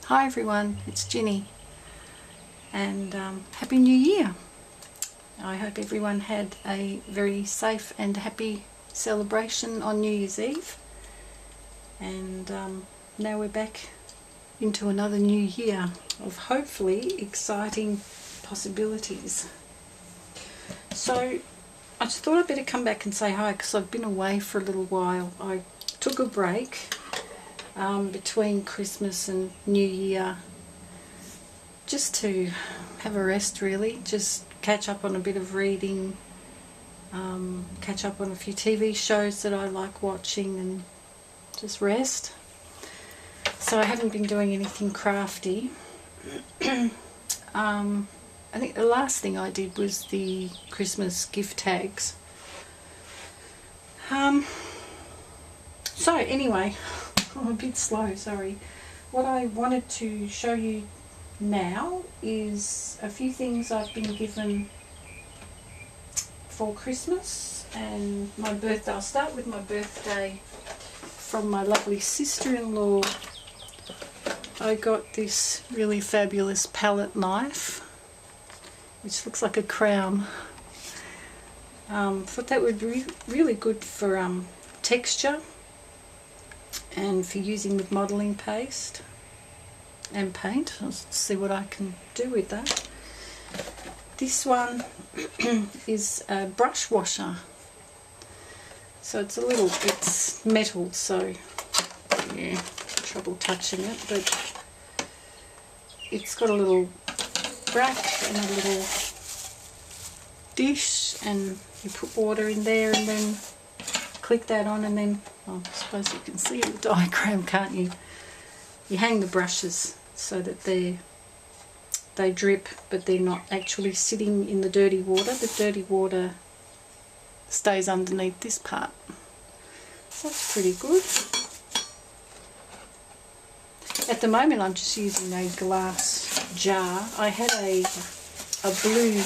Hi everyone, it's Ginny, and Happy New Year. I hope everyone had a very safe and happy celebration on New Year's Eve, and now we're back into another new year of hopefully exciting possibilities. So I just thought I'd better come back and say hi because I've been away for a little while. I took a break between Christmas and New Year just to have a rest, really, just catch up on a bit of reading, catch up on a few TV shows that I like watching, and just rest. So I haven't been doing anything crafty. I think the last thing I did was the Christmas gift tags. So anyway, I'm a bit slow, sorry. What I wanted to show you now is a few things I've been given for Christmas and my birthday. I'll start with my birthday from my lovely sister-in-law. I got this really fabulous palette knife, which looks like a crown. Thought that would be really good for texture and for using with modelling paste and paint. I'll see what I can do with that. This one is a brush washer. So it's metal, so yeah, trouble touching it, but it's got a little rack and a little dish, and you put water in there and then click that on, and then, I suppose you can see the diagram, can't you? You hang the brushes so that they drip, but they're not actually sitting in the dirty water. The dirty water stays underneath this part. So that's pretty good. At the moment I'm just using a glass jar. I had a blue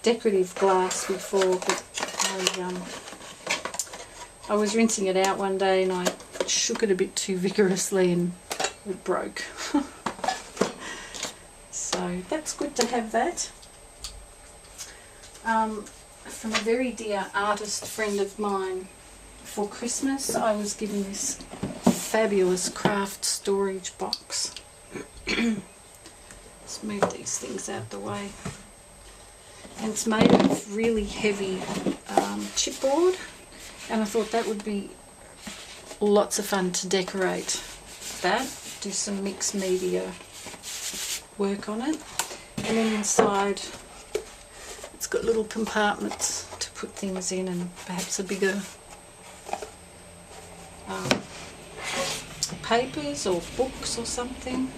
decorative glass before, but I was rinsing it out one day and I shook it a bit too vigorously and it broke. So that's good to have that. From a very dear artist friend of mine, for Christmas I was given this fabulous craft storage box. Let's move these things out the way. And it's made of really heavy chipboard, and I thought that would be lots of fun to decorate that, do some mixed media work on it. And then inside it's got little compartments to put things in, and perhaps a bigger papers or books or something.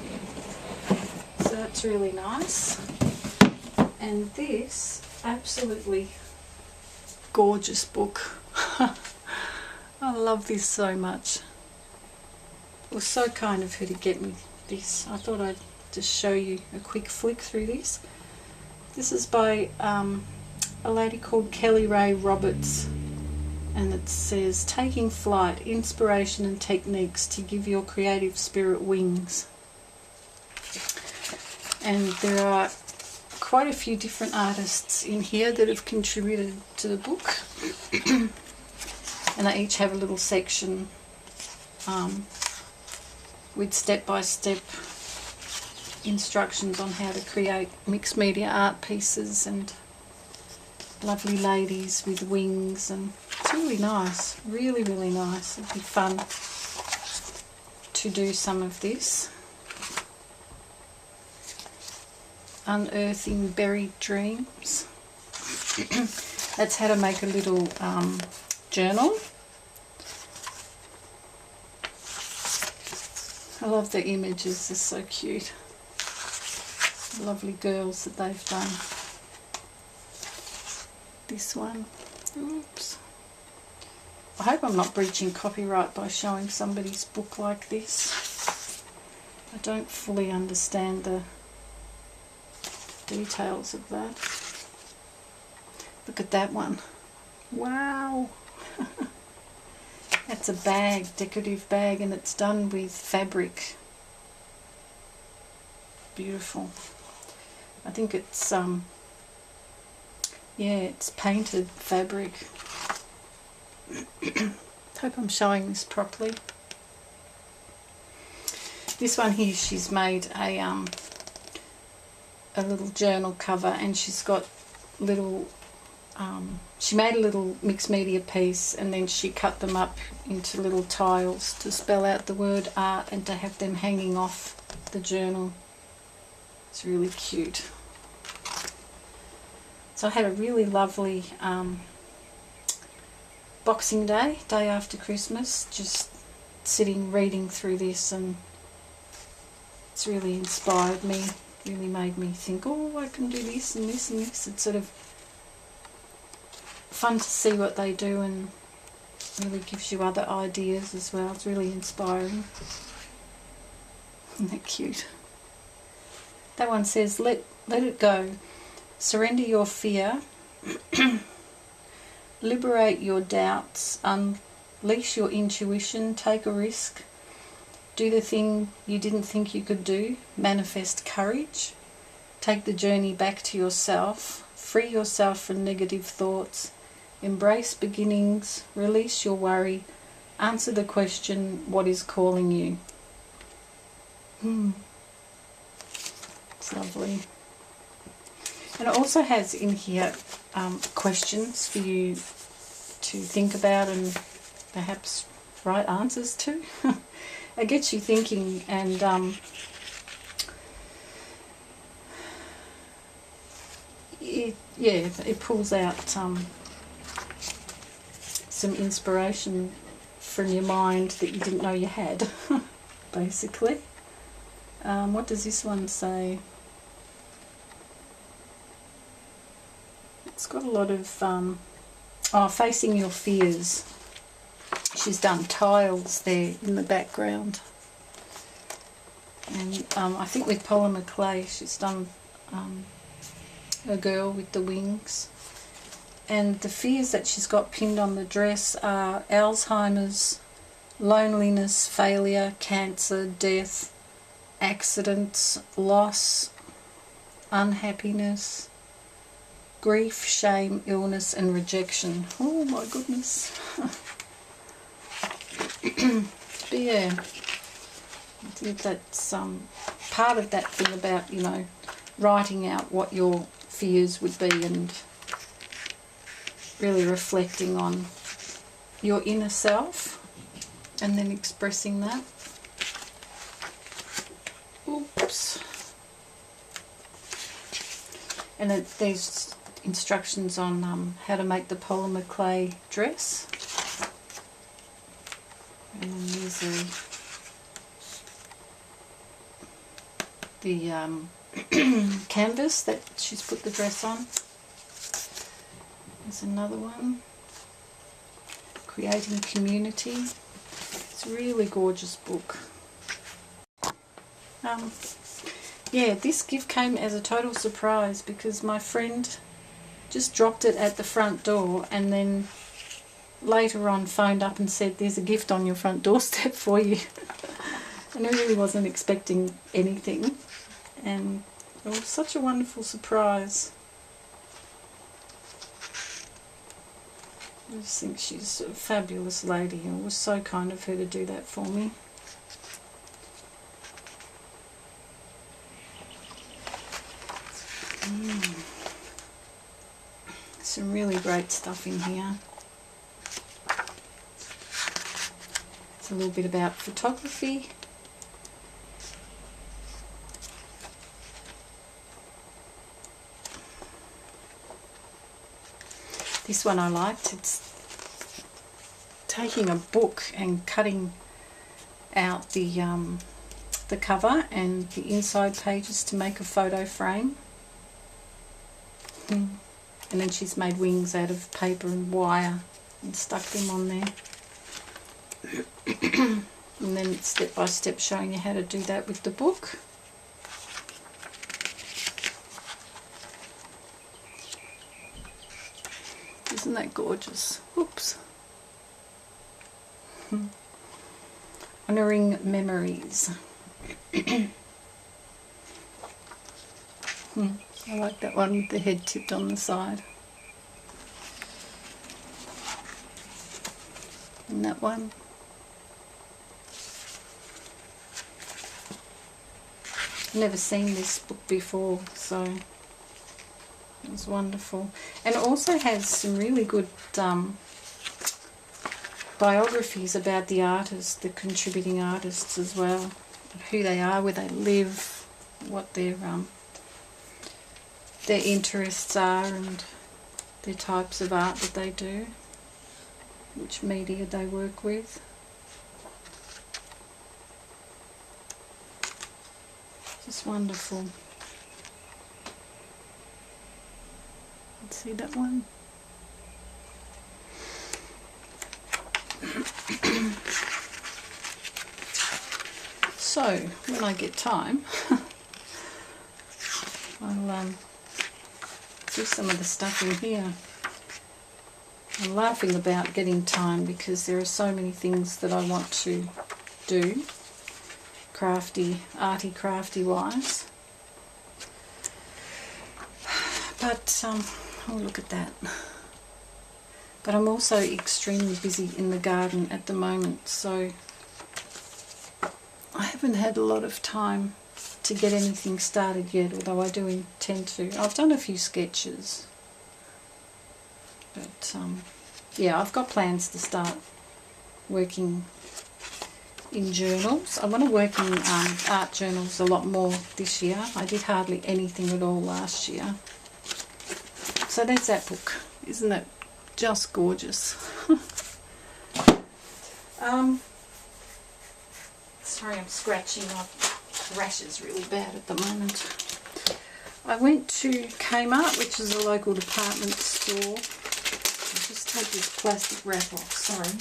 So that's really nice. And this absolutely gorgeous book. I love this so much. It was so kind of her to get me this. I thought I'd just show you a quick flick through this. This is by a lady called Kelly Ray Roberts, and it says, "Taking flight, inspiration and techniques to give your creative spirit wings." And there are quite a few different artists in here that have contributed to the book, and they each have a little section with step-by-step instructions on how to create mixed media art pieces, and lovely ladies with wings, and it's really nice, really, really nice. It'd be fun to do some of this. Unearthing Buried Dreams. That's how to make a little journal. I love the images, they're so cute. Lovely girls that they've done. This one. Oops. I hope I'm not breaching copyright by showing somebody's book like this. I don't fully understand the details of that. Look at that one. Wow. That's a bag, decorative bag, and it's done with fabric beautiful. I think it's yeah, it's painted fabric. Hope I'm showing this properly. This one here, she's made a little journal cover, and she's got little she made a little mixed media piece, and then she cut them up into little tiles to spell out the word art and to have them hanging off the journal. It's really cute. So I had a really lovely Boxing Day, day after Christmas, just sitting reading through this, and it's really inspired me, really made me think, oh, I can do this and this and this. It's sort of fun to see what they do, and really gives you other ideas as well. It's really inspiring. Isn't that cute? That one says, let it go. Surrender your fear. Liberate your doubts. Unleash your intuition. Take a risk. Do the thing you didn't think you could do. Manifest courage. Take the journey back to yourself. Free yourself from negative thoughts. Embrace beginnings. Release your worry. Answer the question, what is calling you? It's lovely. And it also has in here questions for you to think about and perhaps write answers to. It gets you thinking, and it pulls out some inspiration from your mind that you didn't know you had, basically. What does this one say? It's got a lot of facing your fears. She's done tiles there in the background, and I think with polymer clay she's done a girl with the wings. And the fears that she's got pinned on the dress are Alzheimer's, loneliness, failure, cancer, death, accidents, loss, unhappiness, grief, shame, illness and rejection. Oh my goodness. But yeah, I think that's part of that thing about, you know, writing out what your fears would be and really reflecting on your inner self and then expressing that. Oops. And there's instructions on how to make the polymer clay dress. And then there's the canvas that she's put the dress on. There's another one, Creating Community. It's a really gorgeous book. Yeah, this gift came as a total surprise because my friend just dropped it at the front door and then later on phoned up and said, there's a gift on your front doorstep for you. And I really wasn't expecting anything, and it was such a wonderful surprise. I just think she's a fabulous lady, and it was so kind of her to do that for me. Some really great stuff in here. It's a little bit about photography. This one I liked. It's taking a book and cutting out the cover and the inside pages to make a photo frame. And then she's made wings out of paper and wire and stuck them on there. And then step by step showing you how to do that with the book. Isn't that gorgeous? Oops. Honouring memories. I like that one with the head tipped on the side. And that one. I've never seen this book before, so it was wonderful. And it also has some really good biographies about the artists, the contributing artists as well, who they are, where they live, what their interests are, and their types of art that they do, which media they work with. Just wonderful. Let's see that one. So, when I get time, I'll do some of the stuff in here. I'm laughing about getting time because there are so many things that I want to do, arty crafty wise. But, oh, look at that. But I'm also extremely busy in the garden at the moment, so I haven't had a lot of time to get anything started yet, although I do intend to. I've done a few sketches, but yeah, I've got plans to start working in journals. I want to work in art journals a lot more this year. I did hardly anything at all last year. So there's that book. Isn't it just gorgeous? Sorry, I'm scratching. My rash is really bad at the moment. I went to Kmart, which is a local department store. I'll just take this plastic wrap off, sorry.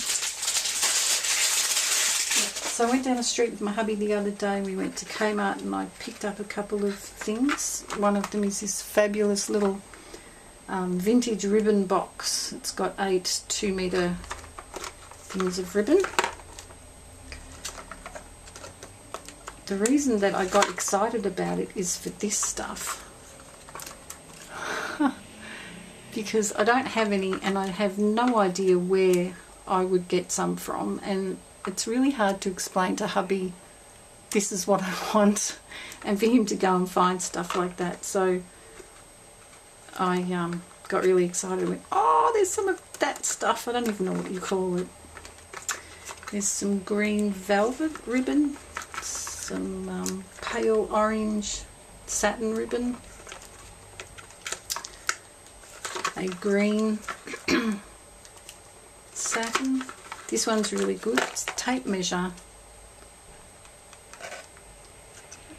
So I went down the street with my hubby the other day. We went to Kmart and I picked up a couple of things. One of them is this fabulous little vintage ribbon box. It's got 8 2-metre things of ribbon. The reason that I got excited about it is for this stuff. Because I don't have any and I have no idea where I would get some from, and it's really hard to explain to hubby this is what I want and for him to go and find stuff like that. So I got really excited and went, oh, there's some of that stuff. I don't even know what you call it. There's some green velvet ribbon, some pale orange satin ribbon, a green satin. This one's really good. It's tape measure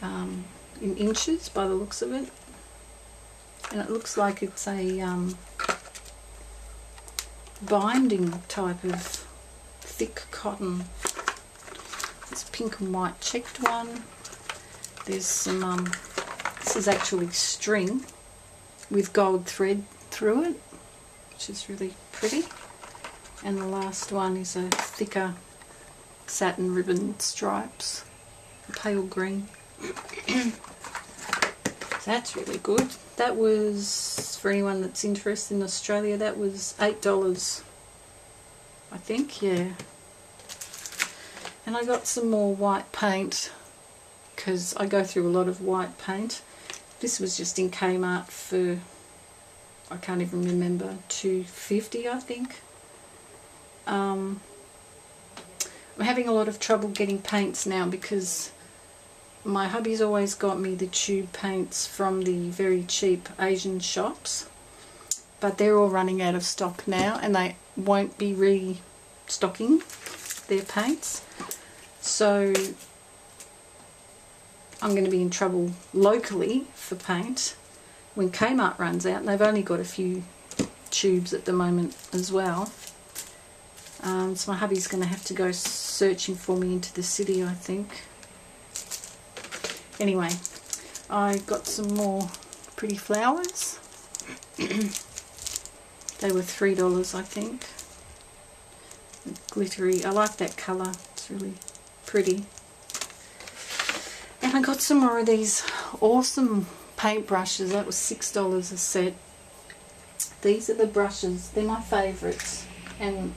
in inches by the looks of it, and it looks like it's a binding type of thick cotton. This pink and white checked one. There's some this is actually string with gold thread through it, which is really pretty. And the last one is a thicker satin ribbon stripes, pale green. So that's really good. That was, for anyone that's interested in Australia, that was $8, I think, yeah. And I got some more white paint because I go through a lot of white paint. This was just in Kmart for, I can't even remember, $2.50 I think. I'm having a lot of trouble getting paints now because my hubby's always got me the tube paints from the very cheap Asian shops, but they're all running out of stock now and they won't be restocking their paints. So I'm going to be in trouble locally for paint when Kmart runs out, and they've only got a few tubes at the moment as well. So my hubby's going to have to go searching for me into the city, I think. Anyway, I got some more pretty flowers. They were $3, I think. Glittery. I like that colour. It's really pretty. And I got some more of these awesome paintbrushes. That was $6 a set. These are the brushes. They're my favourites, and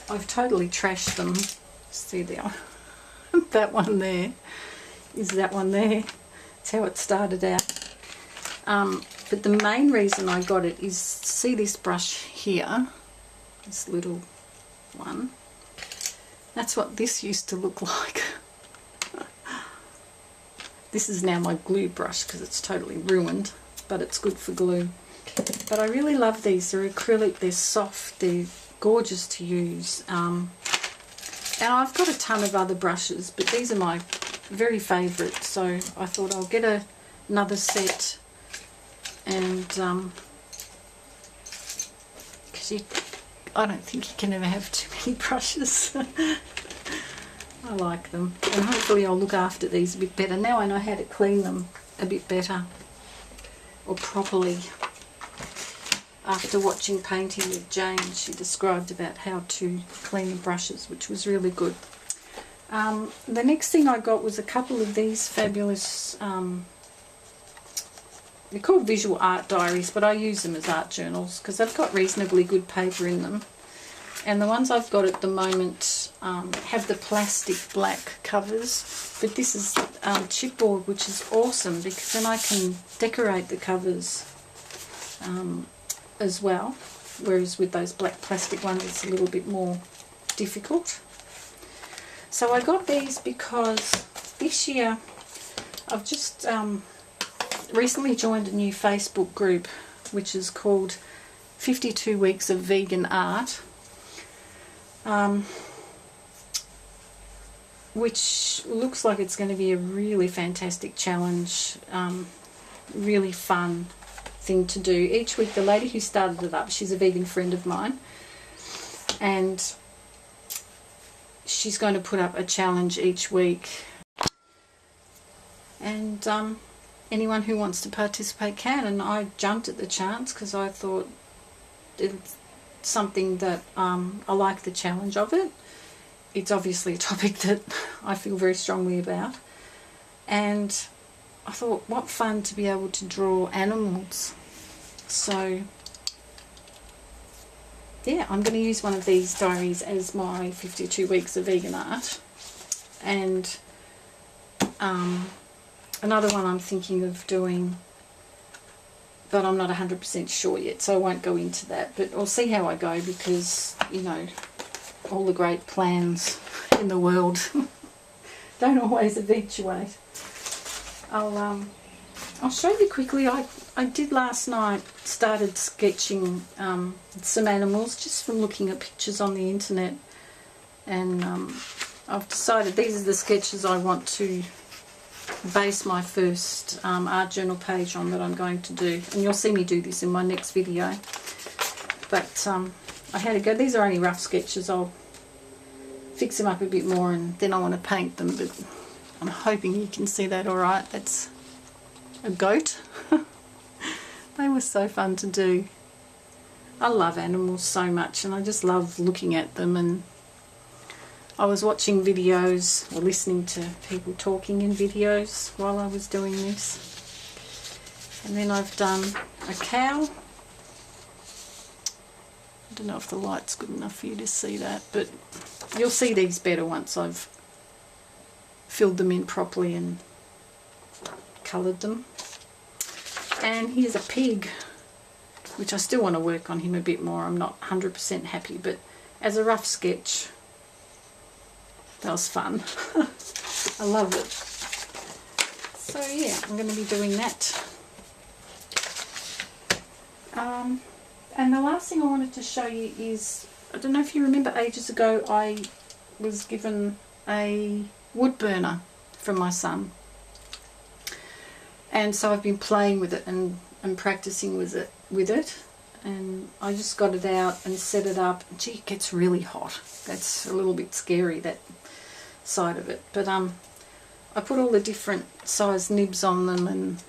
I've totally trashed them. See there, that one there is that one there. That's how it started out. But the main reason I got it is, see this brush here, this little one. That's what this used to look like. This is now my glue brush because it's totally ruined, but it's good for glue. But I really love these. They're acrylic, they're soft, they're gorgeous to use. And I've got a ton of other brushes, but these are my very favourite, so I thought I'll get another set, and because I don't think you can ever have too many brushes. I like them, and hopefully I'll look after these a bit better. Now I know how to clean them a bit better, or properly. After watching Painting with Jane, she described about how to clean the brushes, which was really good. The next thing I got was a couple of these fabulous, they're called visual art diaries, but I use them as art journals because they've got reasonably good paper in them. And the ones I've got at the moment have the plastic black covers, but this is chipboard, which is awesome because then I can decorate the covers as well, whereas with those black plastic ones it's a little bit more difficult. So I got these because this year I've just recently joined a new Facebook group which is called 52 Weeks of Vegan Art, which looks like it's going to be a really fantastic challenge, really fun thing to do. Each week the lady who started it up, she's a vegan friend of mine, and she's going to put up a challenge each week, and anyone who wants to participate can. And I jumped at the chance because I thought it's something that I like the challenge of it. It's obviously a topic that I feel very strongly about, and I thought what fun to be able to draw animals. So yeah, I'm going to use one of these diaries as my 52 weeks of vegan art, and another one I'm thinking of doing, but I'm not 100% sure yet, so I won't go into that, but I'll see how I go because, you know, all the great plans in the world don't always eventuate. I'll show you quickly. I did last night, started sketching some animals just from looking at pictures on the internet, and I've decided these are the sketches I want to base my first art journal page on that I'm going to do, and you'll see me do this in my next video. But I had to go, these are only rough sketches, I'll fix them up a bit more and then I want to paint them, but I'm hoping you can see that alright. That's a goat. They were so fun to do. I love animals so much, and I just love looking at them, and I was watching videos or listening to people talking in videos while I was doing this. And then I've done a cow. I don't know if the light's good enough for you to see that, but you'll see these better once I've filled them in properly and coloured them. And here's a pig, which I still want to work on him a bit more. I'm not 100% happy, but as a rough sketch, that was fun. I love it. So yeah, I'm going to be doing that. And the last thing I wanted to show you is, I don't know if you remember, ages ago I was given a wood burner from my son. And so I've been playing with it and practicing with it. And I just got it out and set it up. Gee, it gets really hot. That's a little bit scary, that side of it. But I put all the different size nibs on them and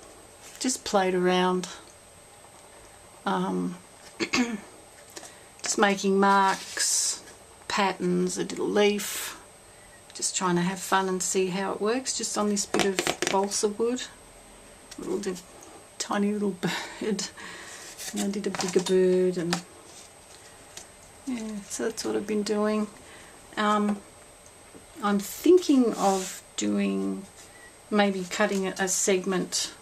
just played around. Just making marks, patterns. I did a leaf. Just trying to have fun and see how it works, just on this bit of balsa wood. little tiny little bird, and I did a bigger bird, and yeah, so that's what I've been doing. I'm thinking of doing, maybe cutting a segment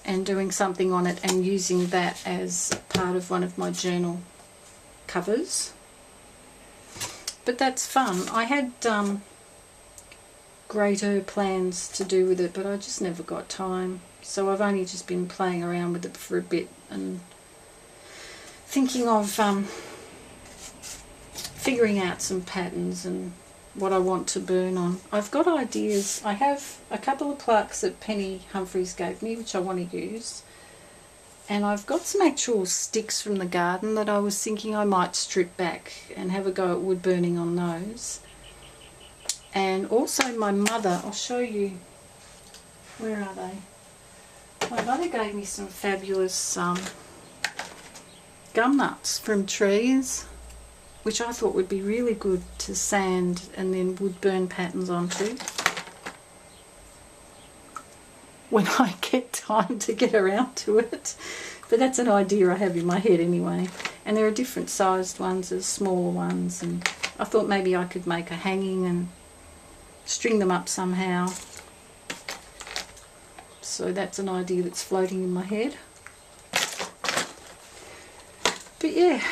and doing something on it and using that as part of one of my journal covers. But that's fun. I had greater plans to do with it, but I just never got time. So I've only just been playing around with it for a bit and thinking of figuring out some patterns and what I want to burn on. I've got ideas. I have a couple of plaques that Penny Humphreys gave me, which I want to use. And I've got some actual sticks from the garden that I was thinking I might strip back and have a go at wood burning on those. And also my mother, I'll show you, where are they? My mother gave me some fabulous gum nuts from trees, which I thought would be really good to sand and then wood burn patterns onto when I get time to get around to it. But that's an idea I have in my head anyway. And there are different sized ones, there's smaller ones, and I thought maybe I could make a hanging and string them up somehow. So that's an idea that's floating in my head. But yeah,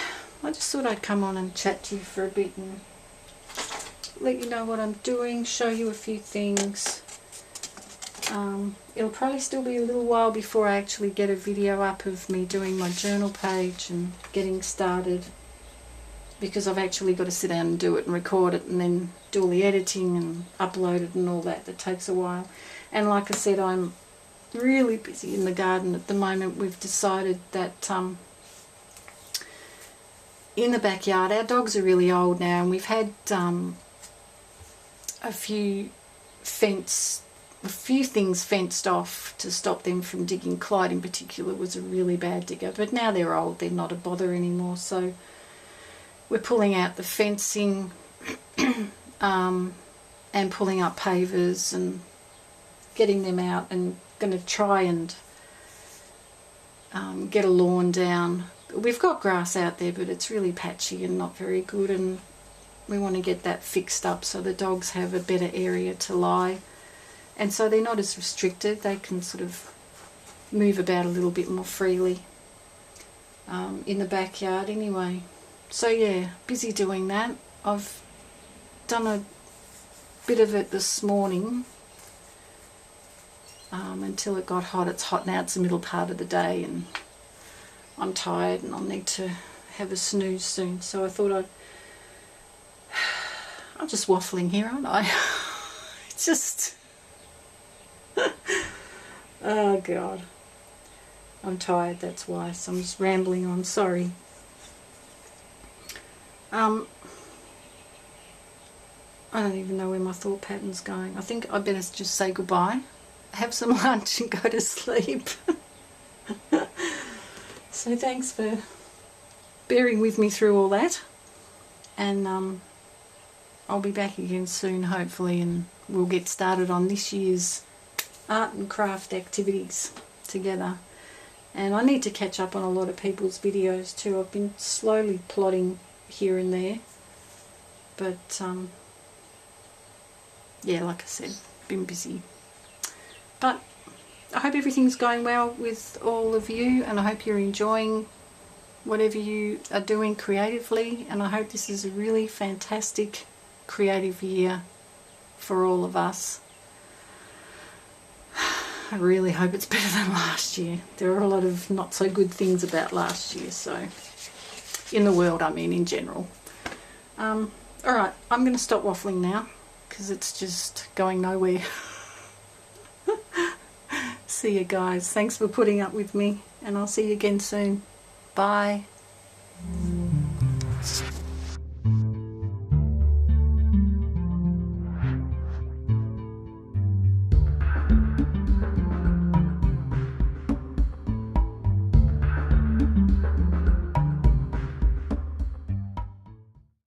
I just thought I'd come on and chat to you for a bit and let you know what I'm doing, show you a few things. It'll probably still be a little while before I actually get a video up of me doing my journal page and getting started, because I've actually got to sit down and do it and record it and then do all the editing and upload it and all that. That takes a while. And like I said, I'm really busy in the garden at the moment. We've decided that in the backyard, our dogs are really old now, and we've had a few things fenced off to stop them from digging. Clyde in particular was a really bad digger, but now they're old, they're not a bother anymore, so we're pulling out the fencing and pulling up pavers and getting them out, and going to try and get a lawn down. We've got grass out there, but it's really patchy and not very good, and we want to get that fixed up so the dogs have a better area to lie, and so they're not as restricted. They can sort of move about a little bit more freely in the backyard anyway. So yeah, busy doing that. I've done a bit of it this morning until it got hot. It's hot now, it's the middle part of the day, and I'm tired and I'll need to have a snooze soon. So I thought I'm just waffling here, aren't I? It's just... oh God. I'm tired, that's why. So I'm just rambling on, sorry. I don't even know where my thought pattern's going. I think I better just say goodbye, have some lunch and go to sleep. So thanks for bearing with me through all that, and I'll be back again soon hopefully, and we'll get started on this year's art and craft activities together. And I need to catch up on a lot of people's videos too. I've been slowly plodding here and there, but yeah, like I said, been busy. But I hope everything's going well with all of you, and I hope you're enjoying whatever you are doing creatively, and I hope this is a really fantastic creative year for all of us. I really hope it's better than last year. There are a lot of not so good things about last year, so in the world, I mean, in general. Alright, I'm going to stop waffling now because it's just going nowhere. See you guys. Thanks for putting up with me, and I'll see you again soon. Bye.